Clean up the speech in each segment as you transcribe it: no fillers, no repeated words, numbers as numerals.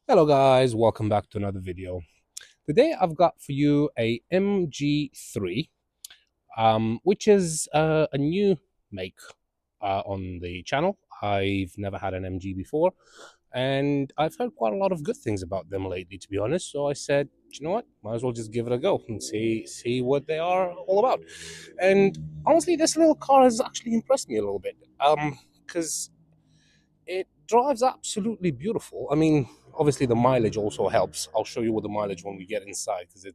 Hello guys, welcome back to another video. Today I've got for you a MG3, which is a new make on the channel. I've never had an MG before, and I've heard quite a lot of good things about them lately, to be honest. So I said, you know what, might as well just give it a go and see what they are all about. And honestly, this little car has actually impressed me a little bit, because it drives absolutely beautiful. I mean, obviously the mileage also helps. I'll show you what the mileage when we get inside, because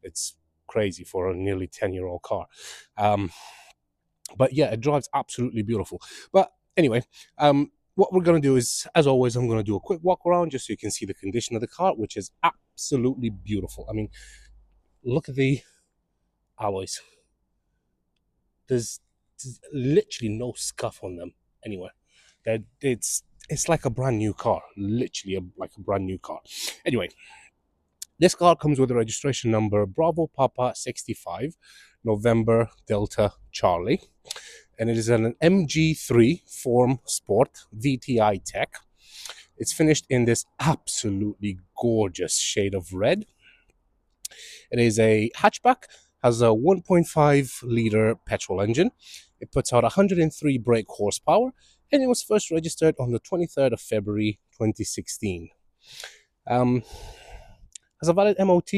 it's crazy for a nearly 10-year-old car. Um, but yeah, it drives absolutely beautiful. But anyway, what we're going to do is, as always, I'm going to do a quick walk around just so you can see the condition of the car, which is absolutely beautiful. I mean, look at the alloys. There's literally no scuff on them anywhere. That it's like a brand new car, literally like a brand new car. Anyway, this car comes with a registration number Bravo Papa 65 November Delta Charlie, and it is an MG3 Form Sport Vti-Tech. It's finished in this absolutely gorgeous shade of red. It is a hatchback, has a 1.5 liter petrol engine. It puts out 103 brake horsepower, and it was first registered on the 23rd of February 2016. Has a valid MOT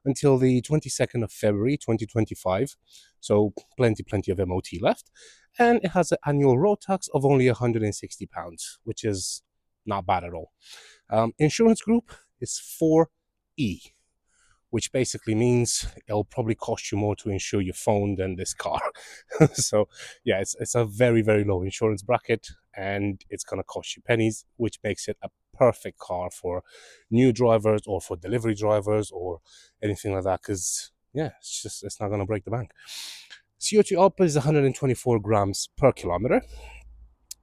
until the 22nd of February 2025, so plenty of MOT left. And it has an annual road tax of only £160, which is not bad at all. Insurance group is 4E, which basically means it'll probably cost you more to insure your phone than this car. So yeah, it's a very low insurance bracket, and it's going to cost you pennies, which makes it a perfect car for new drivers or for delivery drivers or anything like that, because yeah, it's not going to break the bank. CO2 output is 124 grams per kilometer.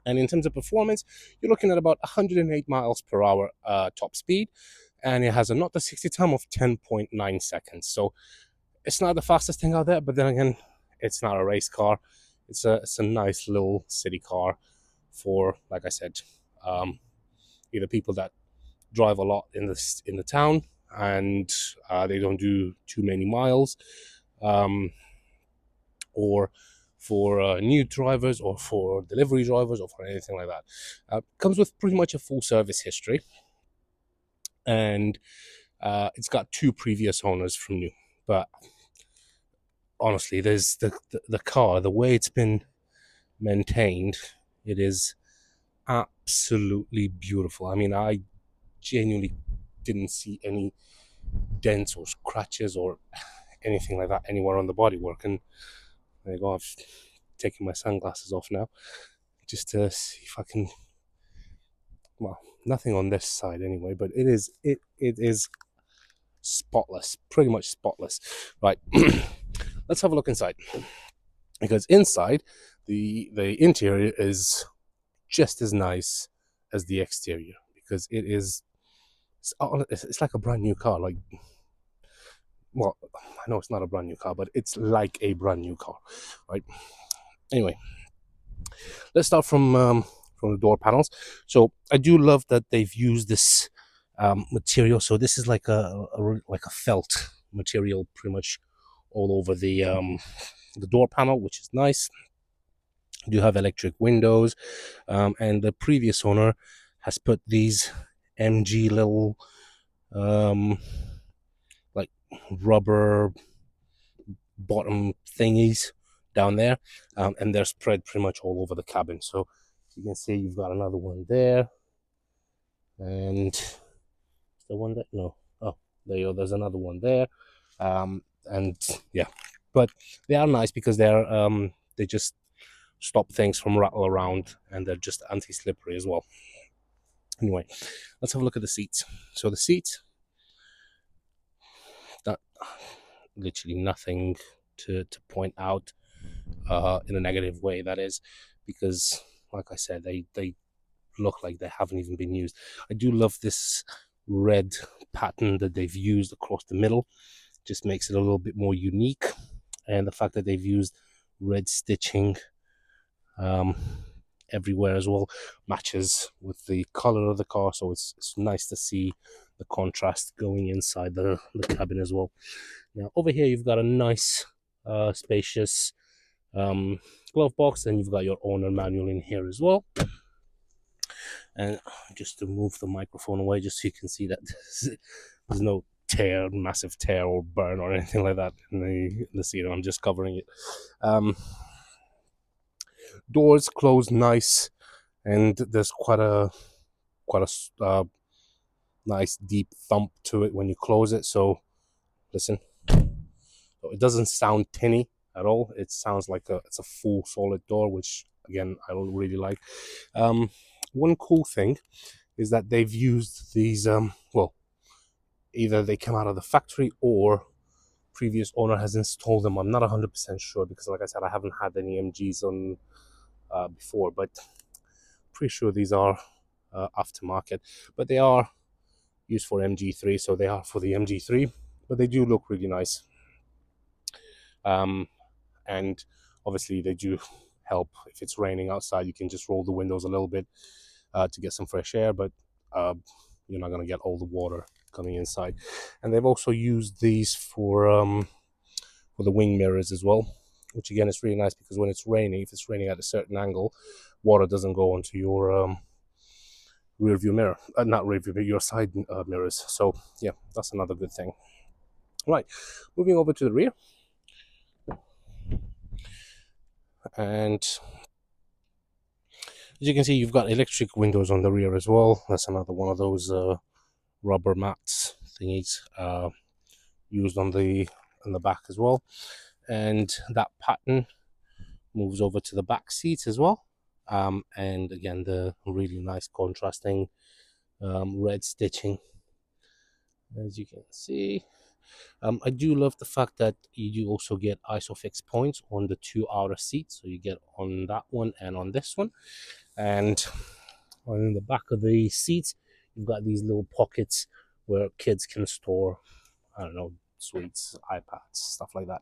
And in terms of performance, you're looking at about 108 miles per hour top speed, and it has a 0 to 60 time of 10.9 seconds. So it's not the fastest thing out there, but then again, it's not a race car. It's a nice little city car for, like I said, either people that drive a lot in the town and they don't do too many miles, or for new drivers, or for delivery drivers, or for anything like that. Comes with pretty much a full service history, and it's got 2 previous owners from new. But honestly, there's the car, the way it's been maintained, it is absolutely beautiful. I mean, I genuinely didn't see any dents or scratches or anything like that anywhere on the bodywork. And there you go, I've taken my sunglasses off now just to see if I can, well, nothing on this side anyway, but it is spotless, pretty much spotless. Right, let's have a look inside, because inside the interior is just as nice as the exterior, because it's like a brand new car. Like, well, I know it's not a brand new car, but it's like a brand new car, right? Anyway, let's start from the door panels. So I do love that they've used this material. So this is like a felt material, pretty much all over the door panel, which is nice. You have electric windows, and the previous owner has put these MG little like rubber bottom thingies down there, and they're spread pretty much all over the cabin. So you can see you've got another one there, and the one that, no, oh, there you go, there's another one there, and yeah, but they are nice because they just stop things from rattle around, and they're just anti-slippery as well. Anyway, let's have a look at the seats. So the seats, that literally nothing to point out in a negative way, that is, because like I said, they look like they haven't even been used. I do love this red pattern that they've used across the middle, just makes it a little bit more unique, and the fact that they've used red stitching everywhere as well, matches with the color of the car, so it's nice to see the contrast going inside the cabin as well. Now over here you've got a nice spacious glove box, and you've got your owner manual in here as well. And just to move the microphone away just so you can see that there's no massive tear or burn or anything like that in the seat. I'm just covering it. Doors close nice, and there's quite a nice deep thump to it when you close it. So listen, it doesn't sound tinny at all. It sounds like it's a full solid door, which again I don't really like. One cool thing is that they've used these well, either they come out of the factory or previous owner has installed them. I'm not 100% sure because, like I said, I haven't had any MGs on before, but pretty sure these are aftermarket, but they are used for MG3, so they are for the MG3, but they do look really nice. And obviously they do help if it's raining outside. You can just roll the windows a little bit to get some fresh air, but you're not going to get all the water coming inside. And they've also used these for the wing mirrors as well, which again is really nice because when it's raining, if it's raining at a certain angle, water doesn't go onto your rear view mirror, not rear view, but your side mirrors. So yeah, that's another good thing. Right, moving over to the rear, and as you can see, you've got electric windows on the rear as well. That's another one of those rubber mats thingies used on the back as well. And that pattern moves over to the back seats as well. And again, the really nice contrasting red stitching, as you can see. I do love the fact that you do also get ISOFIX points on the two outer seats, so you get on that one and on this one. And on the back of the seats, you've got these little pockets where kids can store, I don't know, sweets, iPads, stuff like that.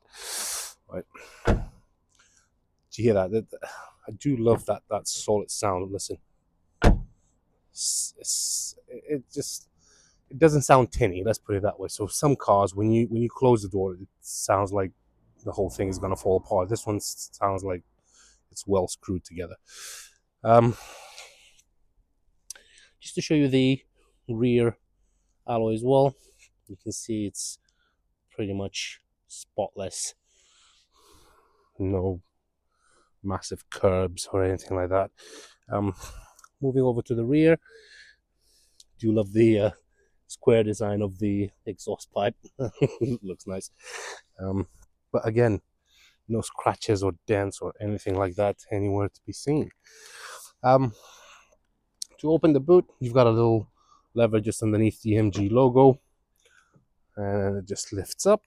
Right? Do you hear that? I do love that solid sound. Listen, it doesn't sound tinny. Let's put it that way. So some cars, when you close the door, it sounds like the whole thing is gonna fall apart. This one sounds like it's well screwed together. Just to show you the rear alloy as well, you can see it's pretty much spotless. No massive curbs or anything like that. Moving over to the rear, do love the square design of the exhaust pipe. Looks nice. But again, no scratches or dents or anything like that anywhere to be seen. To open the boot, you've got a little lever just underneath the MG logo, and it just lifts up,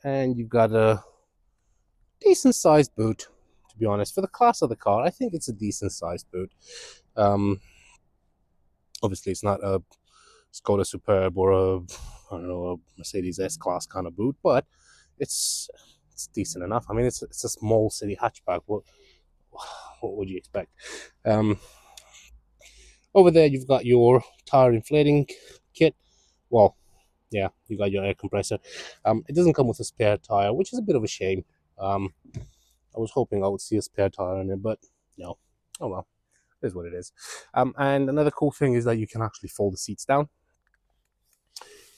and you've got a decent sized boot. To be honest, for the class of the car, I think it's a decent sized boot. Obviously it's not a Skoda Superb or a Mercedes S-Class kind of boot, but it's decent enough. I mean, it's a small city hatchback. What would you expect? Over there, you've got your tire inflating kit. Well, yeah, you got your air compressor. It doesn't come with a spare tire, which is a bit of a shame. I was hoping I would see a spare tire in it, but no. Oh well, it is what it is. And another cool thing is that you can actually fold the seats down.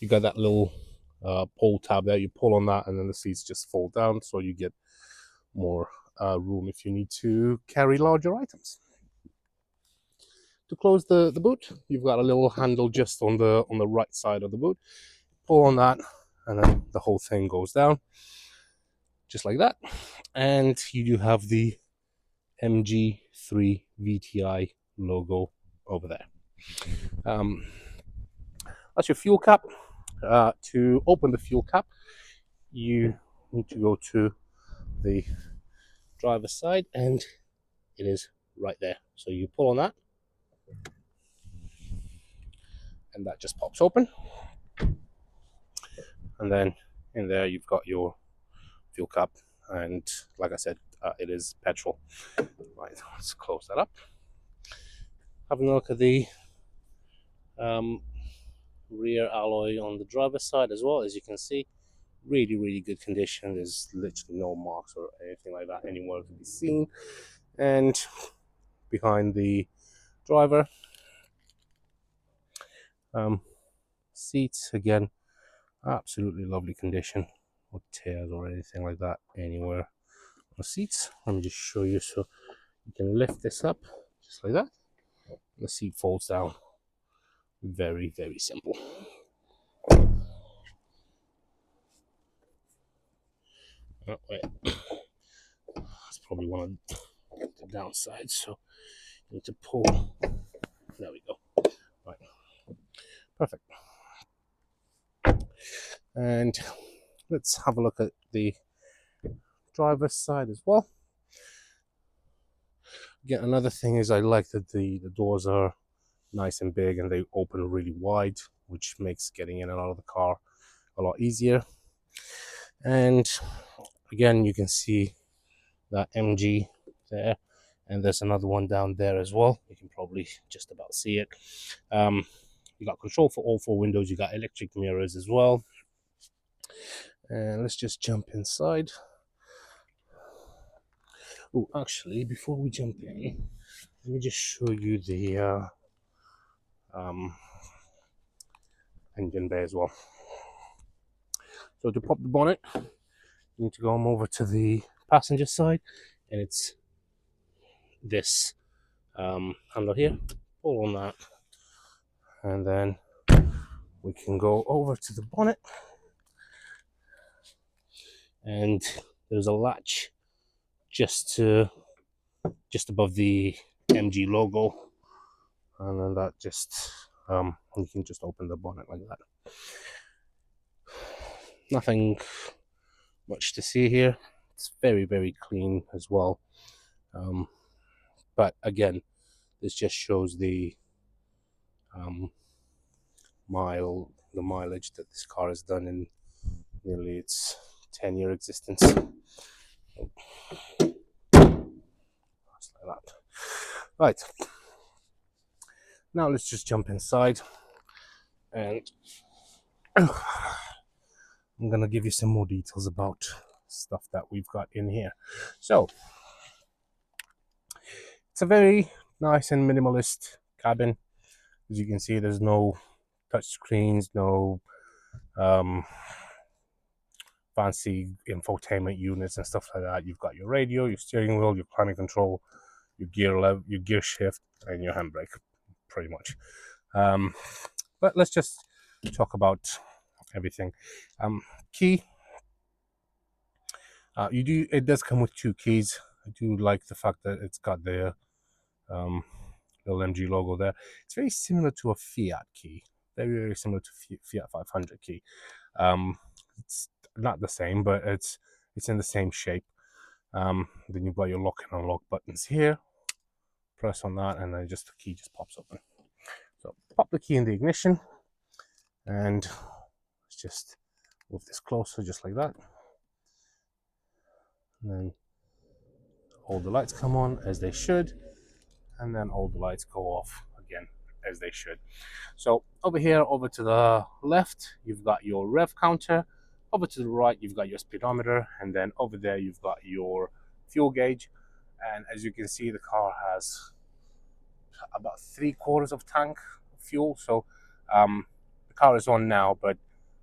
You got that little pull tab there. You pull on that, and then the seats just fold down, so you get more room if you need to carry larger items. To close the boot, you've got a little handle just on the right side of the boot. Pull on that, and then the whole thing goes down, just like that. And you do have the MG3 VTI logo over there. That's your fuel cap. To open the fuel cap, you need to go to the driver's side, and it is right there. So you pull on that, and that just pops open. And then in there you've got your fuel cap, and like I said, it is petrol. Right, let's close that up. Having a look at the rear alloy on the driver's side as well. As you can see, really good condition. There's literally no marks or anything like that anywhere to be seen. And behind the driver, seats again, absolutely lovely condition. No tears or anything like that anywhere on the seats. Let me just show you. So you can lift this up just like that. The seat folds down. Very simple. Oh, wait. That's probably one of the downsides. So you need to pull. There we go. Right. Perfect. And let's have a look at the driver's side as well. Again, another thing is I like that the doors are nice and big and they open really wide, which makes getting in and out of the car a lot easier. And again, you can see that MG there, and there's another one down there as well. You can probably just about see it. You got control for all four windows. You got electric mirrors as well. And let's just jump inside. Oh, actually, before we jump in, let me just show you the engine bay as well. So to pop the bonnet, you need to go over to the passenger side, and it's this handle here. Pull on that, and then we can go over to the bonnet, and there's a latch just above the MG logo, and then that just you can just open the bonnet like that. Nothing much to see here. It's very clean as well, but again, this just shows the mileage that this car has done in nearly its 10-year existence. Just like that. Right, now let's just jump inside, and I'm gonna give you some more details about stuff that we've got in here. So it's a very nice and minimalist cabin. As you can see, there's no touch screens, no fancy infotainment units and stuff like that. You've got your radio, your steering wheel, your climate control, your gear shift, and your handbrake, pretty much. But let's just talk about everything. Key. It does come with two keys. I do like the fact that it's got the little MG logo there. It's very similar to a Fiat key. Very similar to Fiat 500 key. It's not the same, but it's in the same shape. Then you've got your lock and unlock buttons here. Press on that, and then the key just pops open. So pop the key in the ignition, and let's just move this closer, just like that. And then all the lights come on as they should, and then all the lights go off again as they should. So over here, over to the left, you've got your rev counter. Over to the right, you've got your speedometer, and then over there, you've got your fuel gauge. And as you can see, the car has about 3/4 of tank of fuel. So the car is on now, but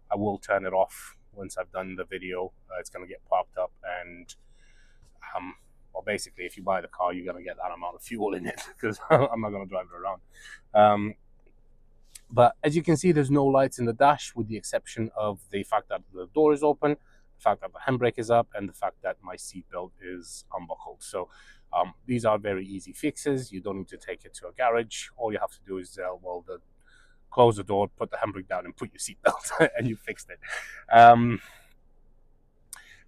I will turn it off once I've done the video. It's going to get popped up, and well, basically, if you buy the car, you're going to get that amount of fuel in it, because I'm not going to drive it around. But as you can see, there's no lights in the dash, with the exception of the fact that the door is open, the fact that the handbrake is up, and the fact that my seatbelt is unbuckled. So these are very easy fixes. You don't need to take it to a garage. All you have to do is close the door, put the handbrake down, and put your seatbelt, and you fixed it.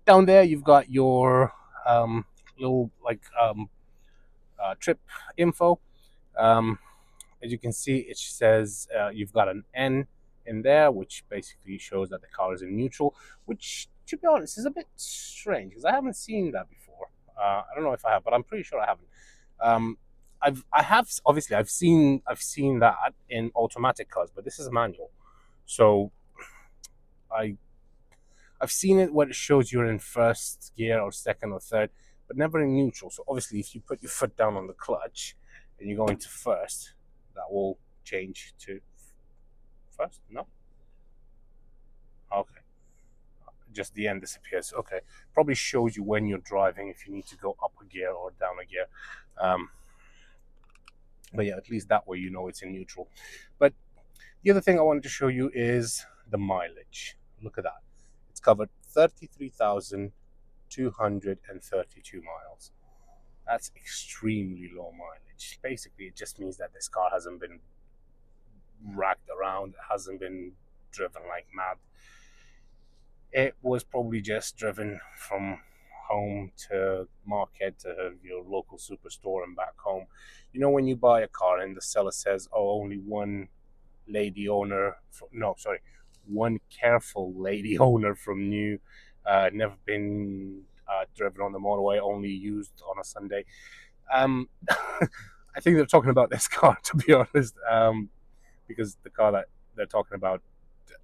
Down there, you've got your little trip info. As you can see, it says you've got an N in there, which basically shows that the car is in neutral, which, to be honest, is a bit strange, because I haven't seen that before. I don't know if I have, but I'm pretty sure I haven't. I have obviously I've seen that in automatic cars, but this is manual. So I I've seen it where it shows you're in first gear or second or third, but never in neutral. So obviously, if you put your foot down on the clutch and you go into first, that will change to first. No, okay. Just the end disappears. Okay, probably shows you when you're driving if you need to go up a gear or down a gear. But yeah, at least that way you know it's in neutral. But the other thing I wanted to show you is the mileage. Look at that. It's covered 33,232 miles. That's extremely low mileage. Basically, it just means that this car hasn't been racked around, hasn't been driven like mad. It was probably just driven from home to market to your local superstore and back home. You know, when you buy a car and the seller says, "Oh, only one lady owner," one careful lady owner from new, never been driven on the motorway, only used on a Sunday. I think they're talking about this car, to be honest, because the car that they're talking about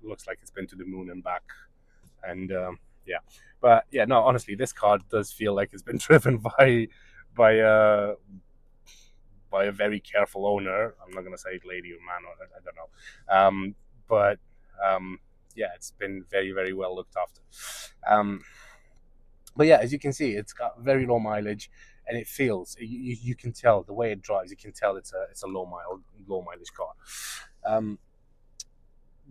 looks like it's been to the moon and back. And yeah, but yeah, no, honestly, this car does feel like it's been driven by uh, by a very careful owner. I'm not gonna say lady or man, or I don't know, but yeah, it's been very, very well looked after. But yeah, as you can see, it's got very low mileage, and it feels you can tell the way it drives. You can tell it's a low mileage car.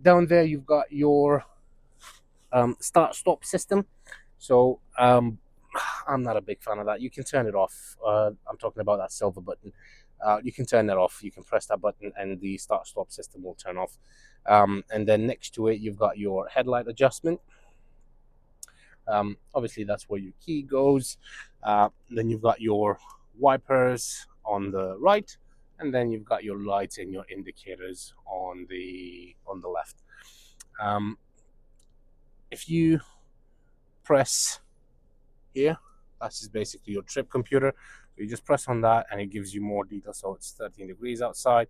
Down there, you've got your start stop system. So I'm not a big fan of that. You can turn it off. I'm talking about that silver button. You can turn that off. You can press that button, and the start stop system will turn off. And then next to it, you've got your headlight adjustment. Obviously, that's where your key goes. Then you've got your wipers on the right, and then you've got your lights and your indicators on the left. If you press here, that's just basically your trip computer. So you just press on that, and it gives you more detail. So it's 13 degrees outside.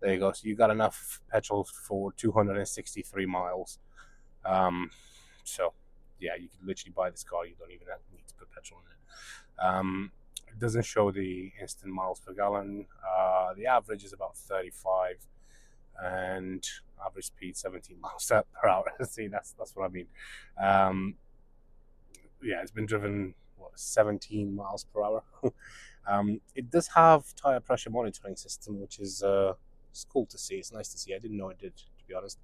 There you go. So you got enough petrol for 263 miles. So yeah, you could literally buy this car. You don't even need to put petrol in it. It doesn't show the instant miles per gallon. The average is about 35, and average speed 17 miles per hour. See, that's what I mean. Yeah, it's been driven 17 miles per hour. It does have tire pressure monitoring system, which is it's cool to see. It's nice to see. I didn't know it did, to be honest.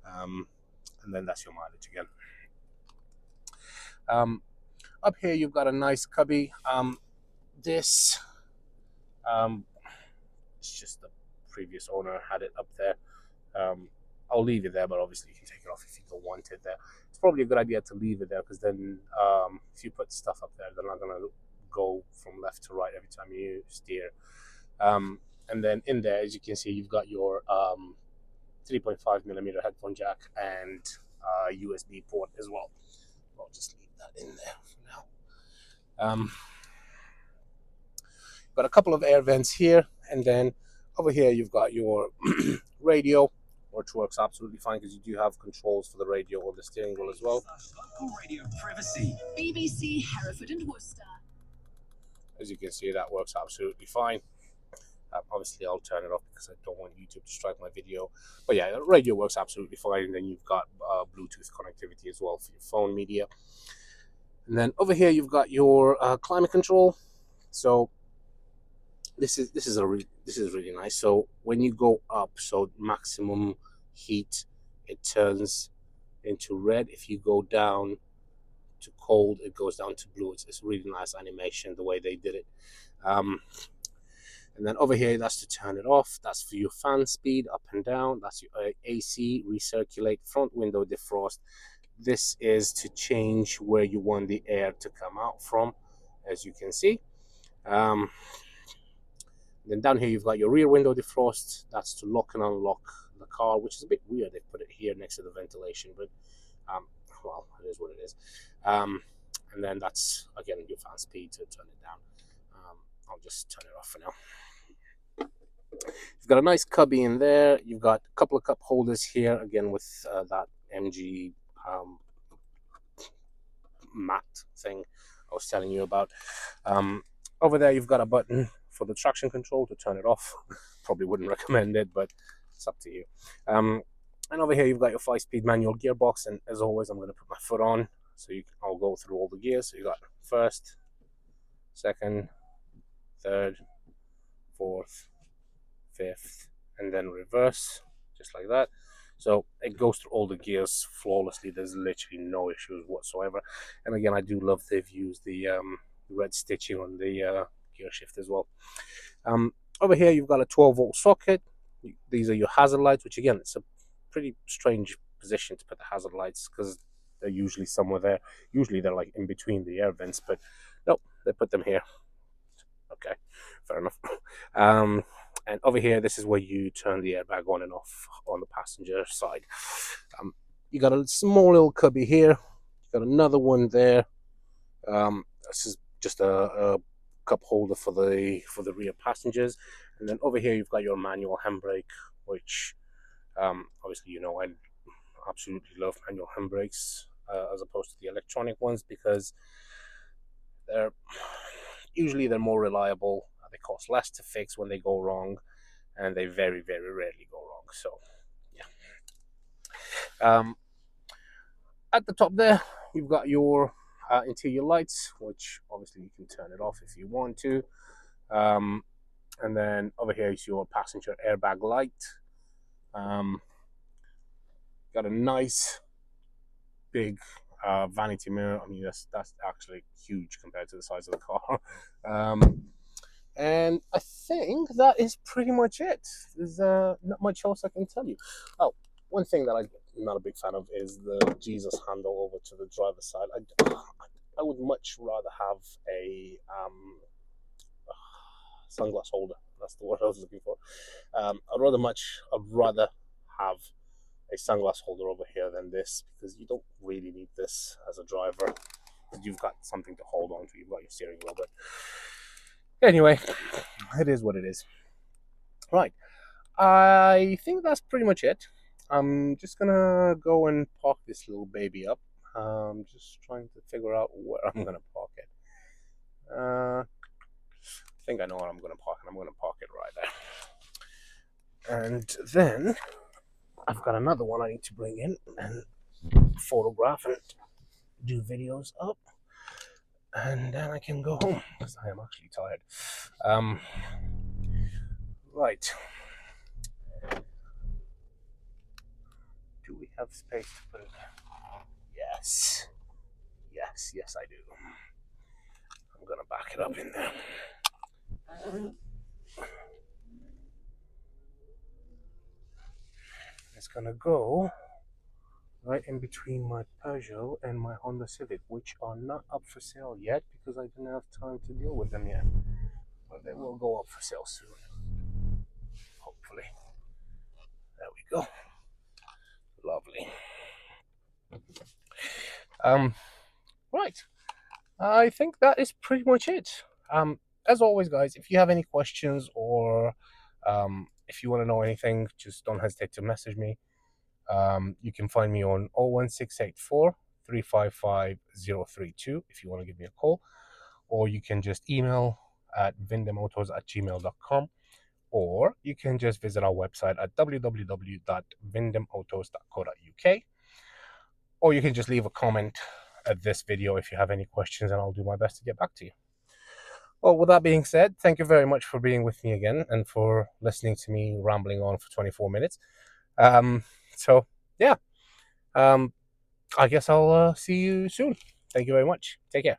And then that's your mileage again. Up here, you've got a nice cubby. This it's just the previous owner had it up there. I'll leave it there, but obviously you can take it off if you don't want it there. It's probably a good idea to leave it there, because then if you put stuff up there, they're not going to go from left to right every time you steer. And then in there, as you can see, you've got your 3.5mm headphone jack and USB port as well. I'll just leave that in there for now. Got a couple of air vents here, and then over here you've got your radio, which works absolutely fine because you do have controls for the radio or the steering wheel as well. Radio privacy. BBC Hereford and Worcester. As you can see, that works absolutely fine. Obviously, I'll turn it off because I don't want YouTube to strike my video. But yeah, the radio works absolutely fine. And then you've got Bluetooth connectivity as well for your phone media. And then over here, you've got your climate control. So this is really nice. So when you go up, so maximum heat, it turns into red. If you go down to cold, it goes down to blue. It's really nice animation the way they did it. And then over here, that's to turn it off. That's for your fan speed, up and down. That's your AC, recirculate, front window defrost. This is to change where you want the air to come out from, as you can see. Then down here, you've got your rear window defrost. That's to lock and unlock the car, which is a bit weird. They put it here next to the ventilation, but well, it is what it is. and then that's again your fan speed to turn it down. I'll just turn it off for now. You've got a nice cubby in there. You've got a couple of cup holders here, again with that MG mat thing I was telling you about. Over there, you've got a button for the traction control to turn it off. Probably wouldn't recommend it, but it's up to you. And over here, you've got your 5-speed manual gearbox. And as always, I'm going to put my foot on, so I'll go through all the gears. So you got first, second, third, fourth, fifth, and then reverse, just like that. So it goes through all the gears flawlessly. There's literally no issues whatsoever. And again, I do love they've used the red stitching on the gear shift as well. Over here, you've got a 12-volt socket. These are your hazard lights, which again, it's a pretty strange position to put the hazard lights because they're usually somewhere there. Usually they're like in between the air vents, but nope, they put them here. Okay, fair enough. And over here, this is where you turn the airbag on and off on the passenger side. You got a small little cubby here. You got another one there. This is just a cup holder for the rear passengers. And then over here, you've got your manual handbrake, which obviously I absolutely love manual handbrakes as opposed to the electronic ones because they're more reliable. They cost less to fix when they go wrong, and they very, very rarely go wrong. So, yeah. At the top there, you've got your interior lights, which obviously you can turn it off if you want to. And then over here is your passenger airbag light. Got a nice big vanity mirror. I mean, that's actually huge compared to the size of the car. And I think that is pretty much it. There's not much else I can tell you. Oh, one thing that I'm not a big fan of is the Jesus handle over to the driver's side. I would much rather have a sunglass holder. That's the word I was looking for. I'd rather have a sunglass holder over here than this because you don't really need this as a driver. You've got something to hold on to. You've got your steering wheel, but anyway, it is what it is. Right. I think that's pretty much it. I'm just gonna go and park this little baby up. Just trying to figure out where I'm gonna park it. I think I know where I'm gonna park it. I'm gonna park it right there. And then I've got another one I need to bring in and photograph and do videos up. And then I can go home because I am actually tired. Right. Do we have space to put it there? Yes. Yes, I do. I'm gonna back it up in there. It's gonna go right in between my Peugeot and my Honda Civic, which are not up for sale yet because I didn't have time to deal with them yet. But they will go up for sale soon. Hopefully. There we go. Lovely. Right. I think that is pretty much it. As always, guys, if you have any questions or if you want to know anything, just don't hesitate to message me. You can find me on 01684 355 032 if you want to give me a call, or you can just email at vindemautos@gmail.com, or you can just visit our website at www.vindemautos.co.uk, or you can just leave a comment at this video if you have any questions, and I'll do my best to get back to you. Well, with that being said, thank you very much for being with me again and for listening to me rambling on for 24 minutes. So, yeah, I guess I'll see you soon. Thank you very much. Take care.